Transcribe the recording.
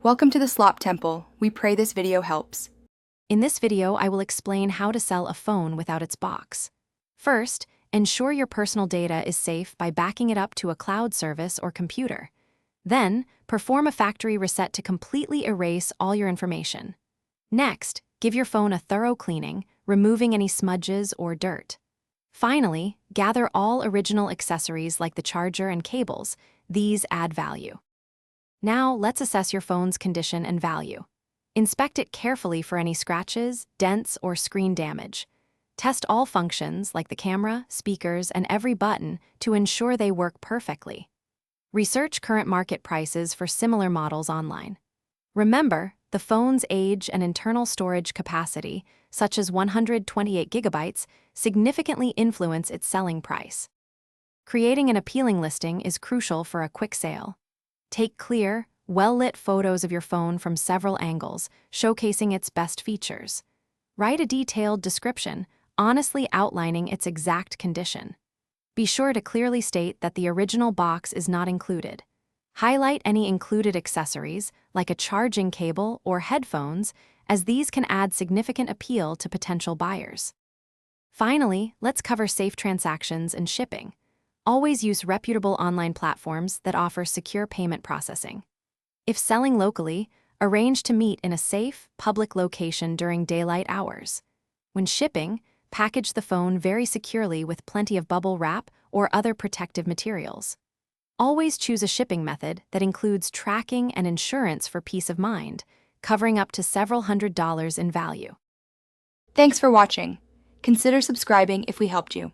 Welcome to the Slop Temple. We pray this video helps. In this video, I will explain how to sell a phone without its box. First, ensure your personal data is safe by backing it up to a cloud service or computer. Then, perform a factory reset to completely erase all your information. Next, give your phone a thorough cleaning, removing any smudges or dirt. Finally, gather all original accessories like the charger and cables. These add value. Now, let's assess your phone's condition and value. Inspect it carefully for any scratches, dents, or screen damage. Test all functions like the camera, speakers, and every button to ensure they work perfectly. Research current market prices for similar models online. Remember, the phone's age and internal storage capacity, such as 128 gigabytes, significantly influence its selling price. Creating an appealing listing is crucial for a quick sale. Take clear, well-lit photos of your phone from several angles, showcasing its best features. Write a detailed description, honestly outlining its exact condition. Be sure to clearly state that the original box is not included. Highlight any included accessories, like a charging cable or headphones, as these can add significant appeal to potential buyers. Finally, let's cover safe transactions and shipping. Always use reputable online platforms that offer secure payment processing. If selling locally, arrange to meet in a safe, public location during daylight hours. When shipping, package the phone very securely with plenty of bubble wrap or other protective materials. Always choose a shipping method that includes tracking and insurance for peace of mind, covering up to several $100s in value. Thanks for watching. Consider subscribing if we helped you.